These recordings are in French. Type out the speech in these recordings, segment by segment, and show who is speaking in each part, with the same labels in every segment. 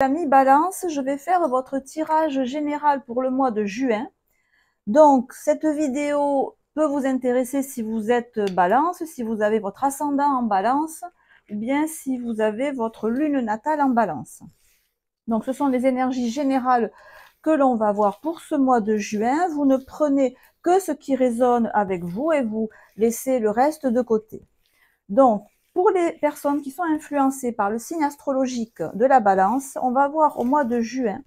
Speaker 1: Amis Balance, je vais faire votre tirage général pour le mois de juin. Donc, cette vidéo peut vous intéresser si vous êtes Balance, si vous avez votre ascendant en Balance, ou bien si vous avez votre lune natale en Balance. Donc, ce sont les énergies générales que l'on va voir pour ce mois de juin. Vous ne prenez que ce qui résonne avec vous et vous laissez le reste de côté. Donc, pour les personnes qui sont influencées par le signe astrologique de la Balance, on va voir au mois de juin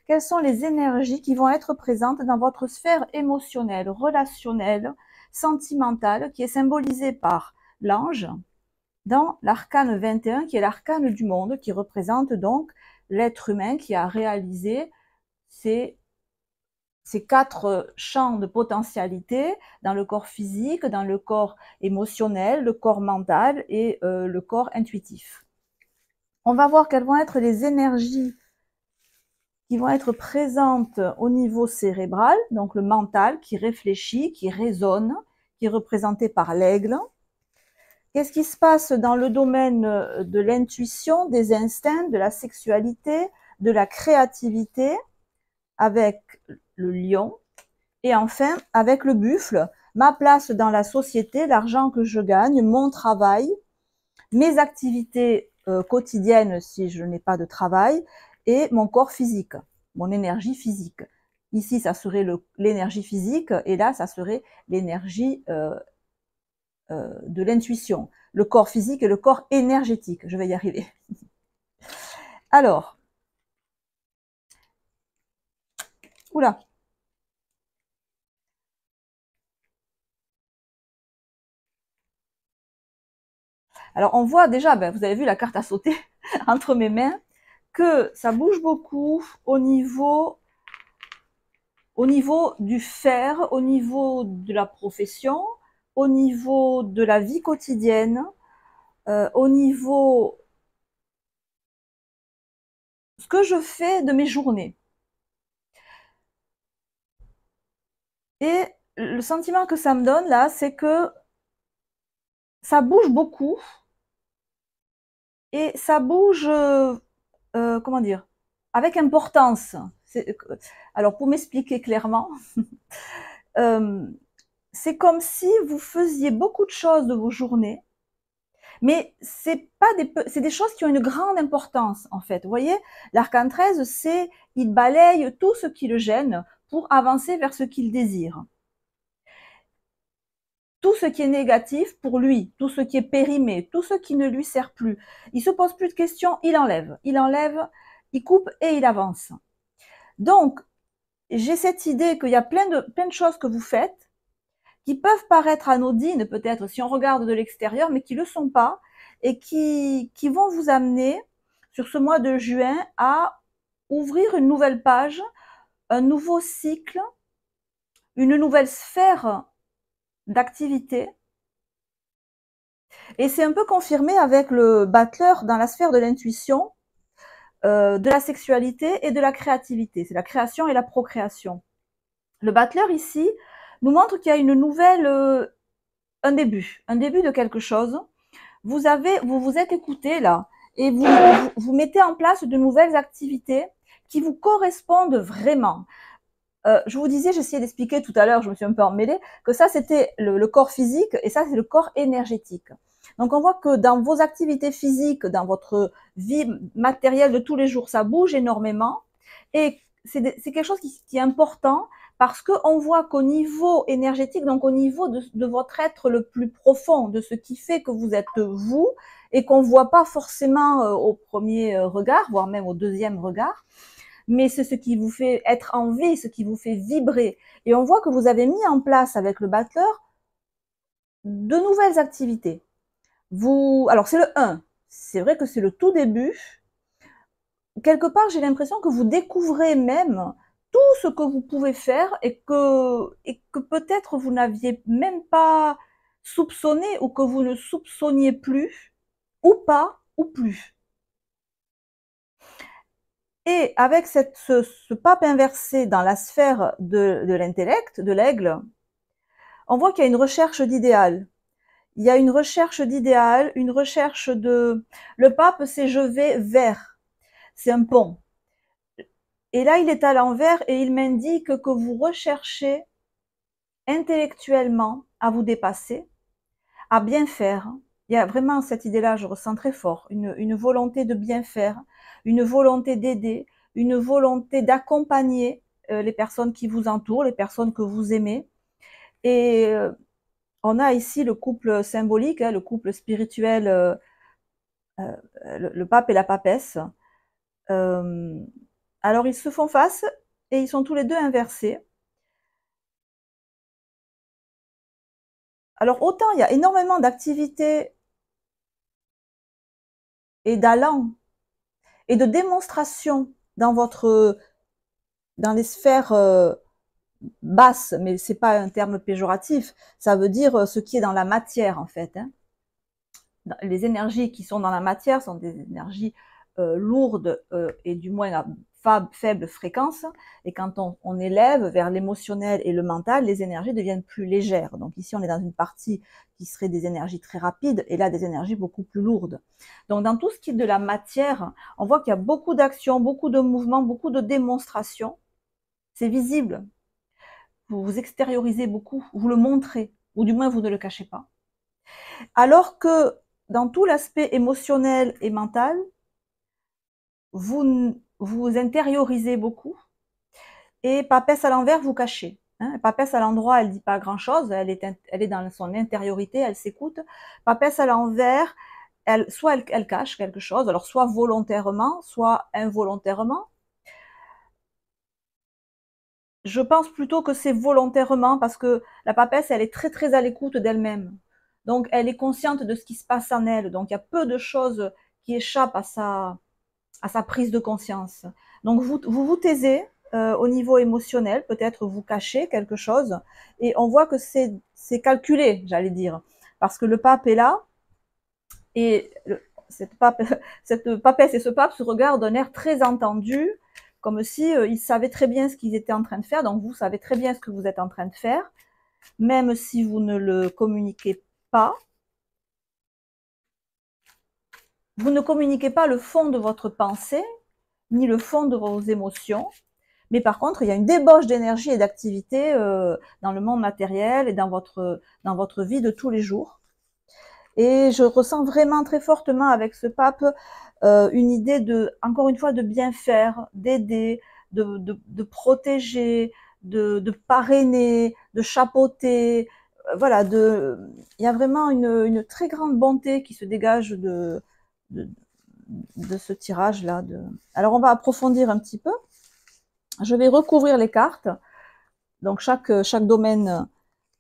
Speaker 1: quelles sont les énergies qui vont être présentes dans votre sphère émotionnelle, relationnelle, sentimentale, qui est symbolisée par l'ange dans l'arcane 21, qui est l'arcane du monde, qui représente donc l'être humain qui a réalisé ces 4 champs de potentialité dans le corps physique, dans le corps émotionnel, le corps mental et le corps intuitif. On va voir quelles vont être les énergies qui vont être présentes au niveau cérébral, donc le mental qui réfléchit, qui raisonne, qui est représenté par l'aigle. Qu'est-ce qui se passe dans le domaine de l'intuition, des instincts, de la sexualité, de la créativité, avec le lion, et enfin avec le buffle, ma place dans la société, l'argent que je gagne, mon travail, mes activités quotidiennes si je n'ai pas de travail, et mon corps physique, mon énergie physique. Ici, ça serait l'énergie physique, et là, ça serait l'énergie de l'intuition. Le corps physique et le corps énergétique. Je vais y arriver. Alors, oula. Alors, on voit déjà, vous avez vu la carte à sauter entre mes mains, que ça bouge beaucoup au niveau du faire, au niveau de la profession, au niveau de la vie quotidienne, au niveau ce que je fais de mes journées. Et le sentiment que ça me donne là, c'est que ça bouge beaucoup et ça bouge, comment dire, avec importance. Alors pour m'expliquer clairement, c'est comme si vous faisiez beaucoup de choses de vos journées, mais c'est des choses qui ont une grande importance en fait. Vous voyez, l'arcane 13, c'est il balaye tout ce qui le gêne pour avancer vers ce qu'il désire. Tout ce qui est négatif pour lui, tout ce qui est périmé, tout ce qui ne lui sert plus. Il se pose plus de questions, il enlève, il coupe et il avance. Donc, j'ai cette idée qu'il y a plein de choses que vous faites qui peuvent paraître anodines peut-être si on regarde de l'extérieur, mais qui ne le sont pas et qui vont vous amener sur ce mois de juin à ouvrir une nouvelle page, un nouveau cycle, une nouvelle sphère d'activité. Et c'est un peu confirmé avec le battleur dans la sphère de l'intuition, de la sexualité et de la créativité. C'est la création et la procréation. Le battleur ici nous montre qu'il y a une nouvelle, un début de quelque chose. Vous vous êtes écouté là et vous mettez en place de nouvelles activités qui vous correspondent vraiment. Je vous disais, j'essayais d'expliquer tout à l'heure, je me suis un peu emmêlée, que ça c'était le corps physique et ça c'est le corps énergétique. Donc on voit que dans vos activités physiques, dans votre vie matérielle de tous les jours, ça bouge énormément et c'est quelque chose qui est important parce qu'on voit qu'au niveau énergétique, donc au niveau de votre être le plus profond, de ce qui fait que vous êtes vous et qu'on ne voit pas forcément au premier regard, voire même au deuxième regard, mais c'est ce qui vous fait être en vie, ce qui vous fait vibrer. Et on voit que vous avez mis en place avec le battleur de nouvelles activités. Alors c'est le 1, c'est vrai que c'est le tout début. Quelque part, j'ai l'impression que vous découvrez même tout ce que vous pouvez faire et que peut-être vous n'aviez même pas soupçonné ou que vous ne soupçonniez plus, ou pas, ou plus. Et avec ce pape inversé dans la sphère de l'intellect, de l'aigle, on voit qu'il y a une recherche d'idéal. Il y a une recherche d'idéal, une recherche de... Le pape, c'est je vais vers. c'est un pont. Et là, il est à l'envers et il m'indique que vous recherchez intellectuellement à vous dépasser, à bien faire. Il y a vraiment cette idée-là, je ressens très fort, une volonté de bien faire, une volonté d'aider, une volonté d'accompagner les personnes qui vous entourent, les personnes que vous aimez. Et on a ici le couple symbolique, le couple spirituel, le pape et la papesse. Alors ils se font face et ils sont tous les deux inversés. Alors autant il y a énormément d'activités et d'allant et de démonstration dans les sphères basses, mais c'est pas un terme péjoratif, ça veut dire ce qui est dans la matière en fait. Hein. Les énergies qui sont dans la matière sont des énergies lourdes et du moins à faible fréquence. Et quand on élève vers l'émotionnel et le mental, les énergies deviennent plus légères. Donc ici, on est dans une partie qui serait des énergies très rapides et là, des énergies beaucoup plus lourdes. Donc dans tout ce qui est de la matière, on voit qu'il y a beaucoup d'actions, beaucoup de mouvements, beaucoup de démonstrations. C'est visible. Vous vous extériorisez beaucoup, vous le montrez, ou du moins vous ne le cachez pas. Alors que dans tout l'aspect émotionnel et mental, vous vous intériorisez beaucoup et papesse à l'envers, vous cachez. Hein. Papesse à l'endroit, elle dit pas grand-chose, elle est dans son intériorité, elle s'écoute. Papesse à l'envers, soit elle cache quelque chose, alors soit volontairement, soit involontairement. Je pense plutôt que c'est volontairement parce que la papesse, elle est très très à l'écoute d'elle-même. Donc elle est consciente de ce qui se passe en elle. Donc il y a peu de choses qui échappent à sa prise de conscience. Donc vous taisez au niveau émotionnel, peut-être vous cachez quelque chose, et on voit que c'est calculé, j'allais dire, parce que le pape est là, et cette papesse et ce pape se regardent d'un air très entendu, comme si ils savaient très bien ce qu'ils étaient en train de faire, donc vous savez très bien ce que vous êtes en train de faire, même si vous ne le communiquez pas. Vous ne communiquez pas le fond de votre pensée, ni le fond de vos émotions, mais par contre, il y a une débauche d'énergie et d'activité dans le monde matériel et dans votre vie de tous les jours. Et je ressens vraiment très fortement avec ce pape une idée encore une fois, de bien faire, d'aider, de protéger, de parrainer, de chapeauter. Voilà, il y a vraiment une très grande bonté qui se dégage de, de ce tirage-là. Alors, on va approfondir un petit peu. Je vais recouvrir les cartes. Donc, chaque domaine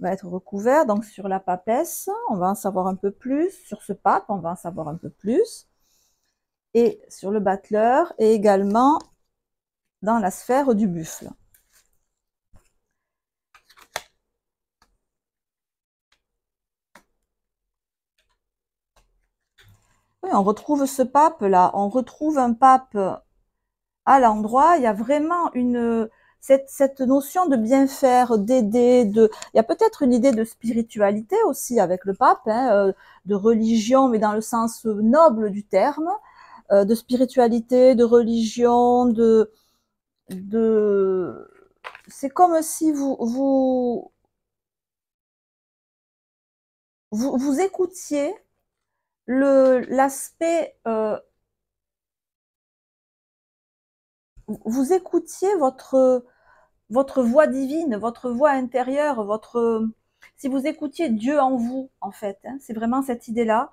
Speaker 1: va être recouvert. Donc, sur la papesse, on va en savoir un peu plus. Sur ce pape, on va en savoir un peu plus. Et sur le battleur, et également dans la sphère du buffle. Oui, on retrouve ce pape-là. On retrouve un pape à l'endroit. Il y a vraiment cette notion de bien faire, d'aider, il y a peut-être une idée de spiritualité aussi avec le pape, hein, de religion, mais dans le sens noble du terme, de spiritualité, de religion, c'est comme si vous écoutiez l'aspect, vous écoutiez votre voix divine, votre voix intérieure, si vous écoutiez Dieu en vous, en fait, hein, c'est vraiment cette idée-là.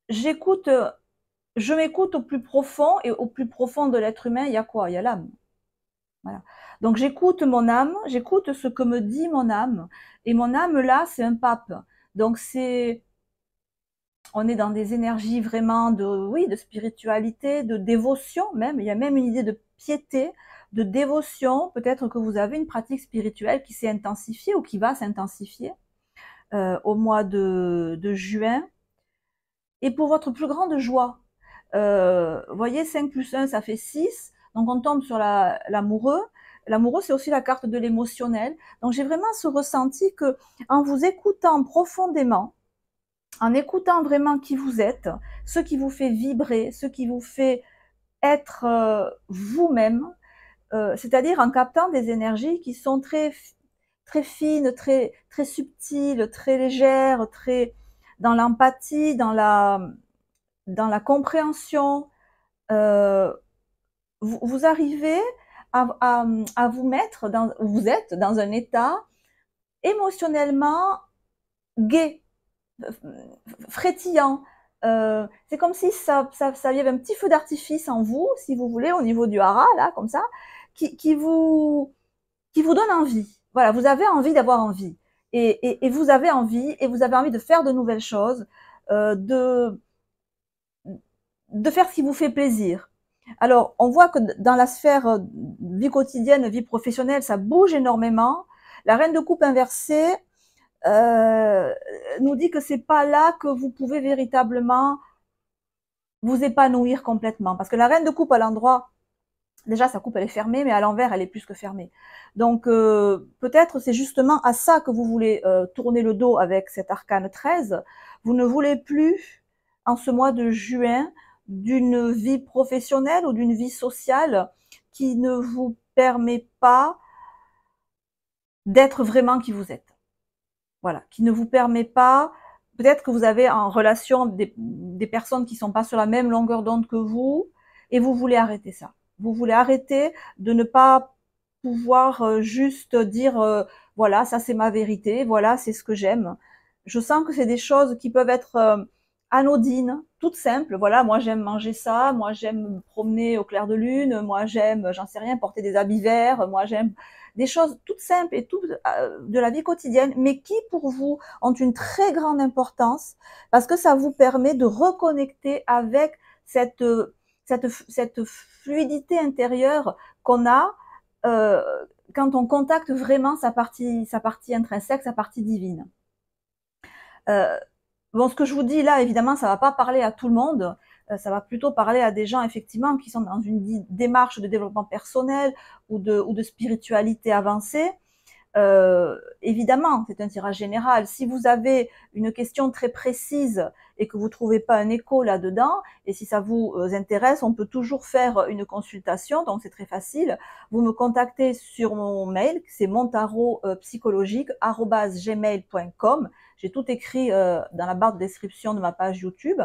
Speaker 1: J'écoute, je m'écoute au plus profond, et au plus profond de l'être humain, il y a quoi? Il y a l'âme. Voilà. Donc j'écoute mon âme, j'écoute ce que me dit mon âme, et mon âme là, c'est un pape. Donc on est dans des énergies vraiment de spiritualité, de dévotion même. Il y a même une idée de piété, de dévotion. Peut-être que vous avez une pratique spirituelle qui s'est intensifiée ou qui va s'intensifier au mois de juin. Et pour votre plus grande joie, vous voyez, 5 plus 1, ça fait 6. Donc on tombe sur l'amoureux. L'amoureux, c'est aussi la carte de l'émotionnel. Donc j'ai vraiment ce ressenti que en vous écoutant profondément, en écoutant vraiment qui vous êtes, ce qui vous fait vibrer, ce qui vous fait être vous-même, c'est-à-dire en captant des énergies qui sont très fines, très subtiles, très légères, très dans l'empathie, dans la compréhension. Vous arrivez à vous mettre vous êtes dans un état émotionnellement gai, frétillant. C'est comme si il y avait un petit feu d'artifice en vous, si vous voulez, au niveau du hara, là, comme ça, qui vous donne envie. Voilà, vous avez envie d'avoir envie. Et vous avez envie de faire de nouvelles choses, de faire ce qui vous fait plaisir. Alors, on voit que dans la sphère vie quotidienne, vie professionnelle, ça bouge énormément. La reine de coupe inversée nous dit que c'est pas là que vous pouvez véritablement vous épanouir complètement. Parce que la reine de coupe à l'endroit, déjà sa coupe elle est fermée, mais à l'envers elle est plus que fermée. Donc peut-être c'est justement à ça que vous voulez tourner le dos avec cet arcane 13. Vous ne voulez plus, en ce mois de juin, d'une vie professionnelle ou d'une vie sociale qui ne vous permet pas d'être vraiment qui vous êtes. Voilà, qui ne vous permet pas, peut-être que vous avez en relation des personnes qui sont pas sur la même longueur d'onde que vous, et vous voulez arrêter ça. Vous voulez arrêter de ne pas pouvoir juste dire voilà, ça c'est ma vérité, voilà, c'est ce que j'aime. Je sens que c'est des choses qui peuvent être anodines, toutes simples. Voilà, moi j'aime manger ça, moi j'aime me promener au clair de lune, moi j'aime, j'en sais rien, porter des habits verts, moi j'aime des choses toutes simples et toutes de la vie quotidienne, mais qui pour vous ont une très grande importance parce que ça vous permet de reconnecter avec cette fluidité intérieure qu'on a quand on contacte vraiment sa partie intrinsèque, sa partie divine. Bon, ce que je vous dis là, évidemment, ça va pas parler à tout le monde. Ça va plutôt parler à des gens, effectivement, qui sont dans une démarche de développement personnel ou de spiritualité avancée. Évidemment, c'est un tirage général. Si vous avez une question très précise et que vous trouvez pas un écho là-dedans, et si ça vous intéresse, on peut toujours faire une consultation, donc c'est très facile. Vous me contactez sur mon mail, c'est montarotpsychologique@gmail.com. J'ai tout écrit dans la barre de description de ma page YouTube.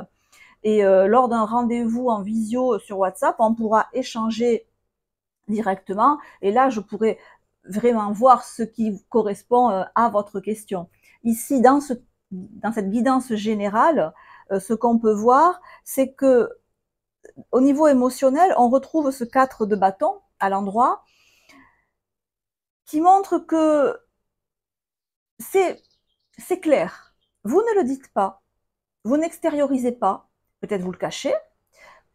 Speaker 1: Et lors d'un rendez-vous en visio sur WhatsApp, on pourra échanger directement. Et là, je pourrai vraiment voir ce qui correspond à votre question. Ici, dans cette guidance générale, ce qu'on peut voir, c'est que au niveau émotionnel, on retrouve ce 4 de bâton à l'endroit qui montre que c'est clair. Vous ne le dites pas, vous n'extériorisez pas, peut-être vous le cachez,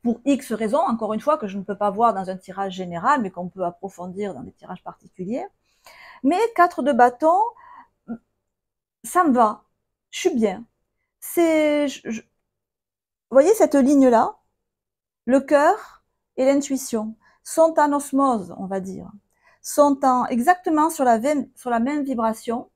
Speaker 1: pour X raisons, encore une fois, que je ne peux pas voir dans un tirage général, mais qu'on peut approfondir dans des tirages particuliers. Mais 4 de bâton, ça me va, je suis bien. Vous voyez cette ligne-là, le cœur et l'intuition sont en osmose, on va dire, sont exactement sur la même vibration.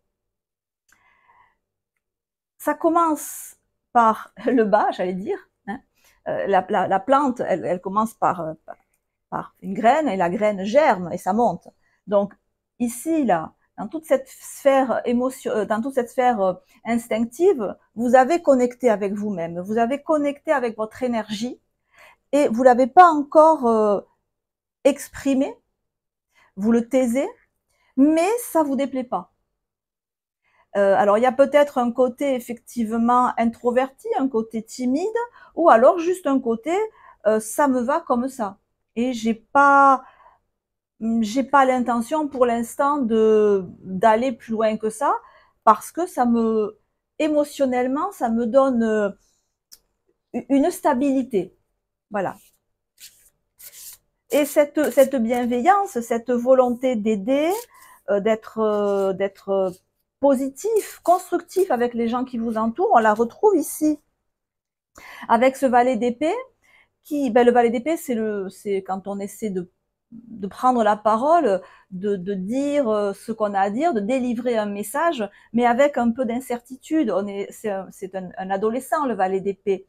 Speaker 1: Ça commence par le bas, j'allais dire. Hein. La plante, elle commence par une graine, et la graine germe et ça monte. Donc ici, là, dans toute cette sphère instinctive, vous avez connecté avec vous-même, vous avez connecté avec votre énergie et vous l'avez pas encore exprimé, vous le taisez, mais ça vous déplaît pas. Alors il y a peut-être un côté effectivement introverti, un côté timide, ou alors juste un côté ça me va comme ça. Et j'ai pas l'intention pour l'instant d'aller plus loin que ça, parce que émotionnellement, ça me donne une stabilité. Voilà. Et cette bienveillance, cette volonté d'aider, d'être positif, constructif avec les gens qui vous entourent, on la retrouve ici avec ce valet d'épée le valet d'épée, c'est quand on essaie de prendre la parole, de dire ce qu'on a à dire, de délivrer un message, mais avec un peu d'incertitude. C'est un adolescent, le valet d'épée.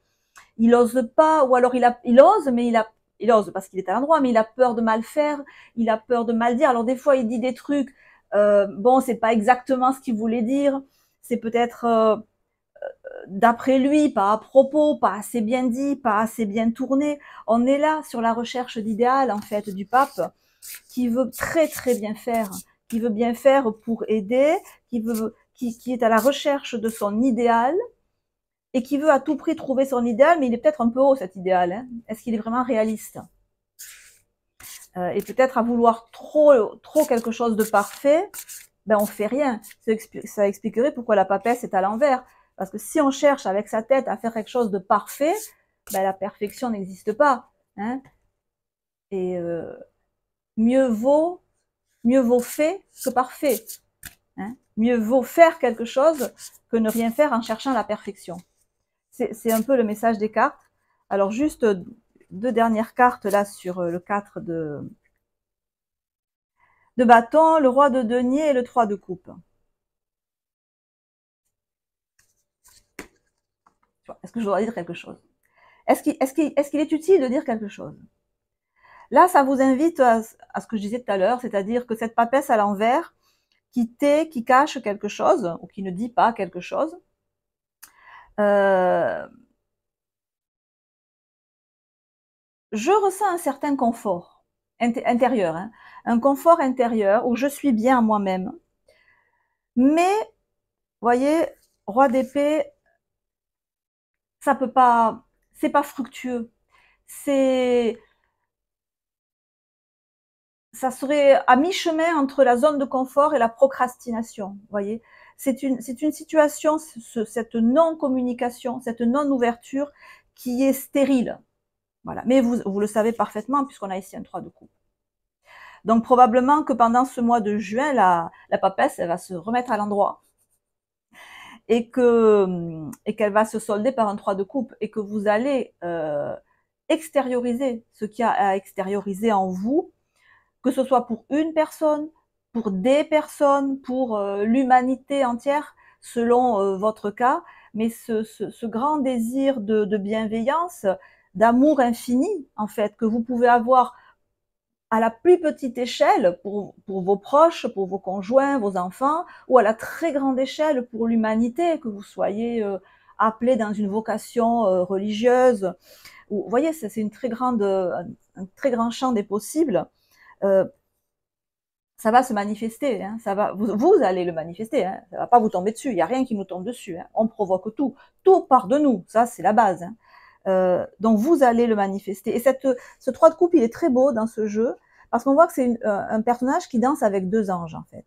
Speaker 1: Il ose pas, ou alors il ose, mais il ose parce qu'il est à l'endroit, mais il a peur de mal faire, il a peur de mal dire. Alors des fois, il dit des trucs, bon, c'est pas exactement ce qu'il voulait dire, c'est peut-être d'après lui, pas à propos, pas assez bien dit, pas assez bien tourné. On est là sur la recherche d'idéal, en fait, du pape, qui veut très très bien faire, qui veut bien faire pour aider, qui est à la recherche de son idéal, et qui veut à tout prix trouver son idéal, mais il est peut-être un peu haut cet idéal. Hein. Est-ce qu'il est vraiment réaliste? Et peut-être à vouloir trop quelque chose de parfait, ben on fait rien. Ça expliquerait pourquoi la papesse est à l'envers. Parce que si on cherche avec sa tête à faire quelque chose de parfait, ben la perfection n'existe pas. Hein. Et mieux vaut fait que parfait. Hein. Mieux vaut faire quelque chose que ne rien faire en cherchant la perfection. C'est un peu le message des cartes. Alors juste 2 dernières cartes là sur le 4 de bâton, le roi de denier et le 3 de coupe. Est-ce que je dois dire quelque chose? Est-ce qu'il est utile de dire quelque chose? Là, ça vous invite à ce que je disais tout à l'heure, c'est-à-dire que cette papesse à l'envers, qui cache quelque chose, ou qui ne dit pas quelque chose, je ressens un certain confort intérieur, hein, un confort intérieur où je suis bien moi-même. Mais, voyez, roi d'épée, ça peut pas, c'est pas fructueux. Ça serait à mi-chemin entre la zone de confort et la procrastination, voyez. C'est une situation, cette non-communication, cette non-ouverture qui est stérile. Voilà. Mais vous le savez parfaitement puisqu'on a ici un 3 de coupe. Donc probablement que pendant ce mois de juin, la papesse, elle va se remettre à l'endroit et qu'elle va se solder par un 3 de coupe et que vous allez extérioriser ce qu'il y a à extérioriser en vous, que ce soit pour une personne, pour des personnes, pour l'humanité entière, selon votre cas, mais ce grand désir de bienveillance, d'amour infini, en fait, que vous pouvez avoir à la plus petite échelle pour vos proches, pour vos conjoints, vos enfants, ou à la très grande échelle pour l'humanité, que vous soyez appelé dans une vocation religieuse. Vous voyez, c'est un très grand champ des possibles. Ça va se manifester, hein, vous allez le manifester, hein, ça va pas vous tomber dessus, il n'y a rien qui nous tombe dessus, hein, on provoque tout part de nous, ça c'est la base. Hein. Donc vous allez le manifester. Et ce 3 de coupe, il est très beau dans ce jeu, parce qu'on voit que c'est un personnage qui danse avec 2 anges en fait.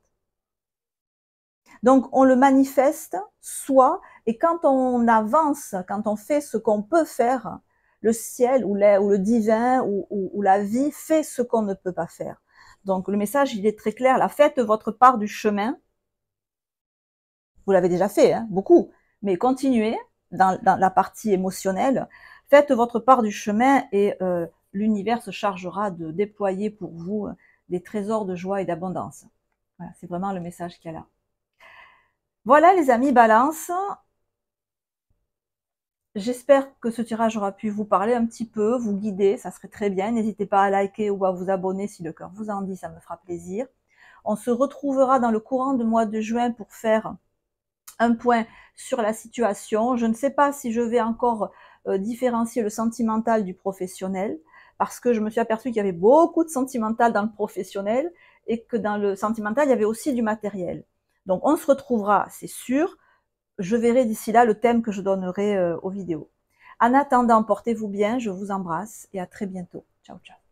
Speaker 1: Donc on le manifeste, soit, et quand on avance, quand on fait ce qu'on peut faire, le ciel ou le divin ou la vie fait ce qu'on ne peut pas faire. Donc le message, il est très clair, là, faites votre part du chemin. Vous l'avez déjà fait, hein, beaucoup, mais continuez dans la partie émotionnelle. Faites votre part du chemin et l'univers se chargera de déployer pour vous des trésors de joie et d'abondance. Voilà, c'est vraiment le message qu'il y a là. Voilà les amis Balance. J'espère que ce tirage aura pu vous parler un petit peu, vous guider, ça serait très bien. N'hésitez pas à liker ou à vous abonner si le cœur vous en dit, ça me fera plaisir. On se retrouvera dans le courant du mois de juin pour faire un point sur la situation. Je ne sais pas si je vais encore différencier le sentimental du professionnel, parce que je me suis aperçue qu'il y avait beaucoup de sentimental dans le professionnel et que dans le sentimental, il y avait aussi du matériel. Donc on se retrouvera, c'est sûr. Je verrai d'ici là le thème que je donnerai aux vidéos. En attendant, portez-vous bien, je vous embrasse et à très bientôt. Ciao, ciao.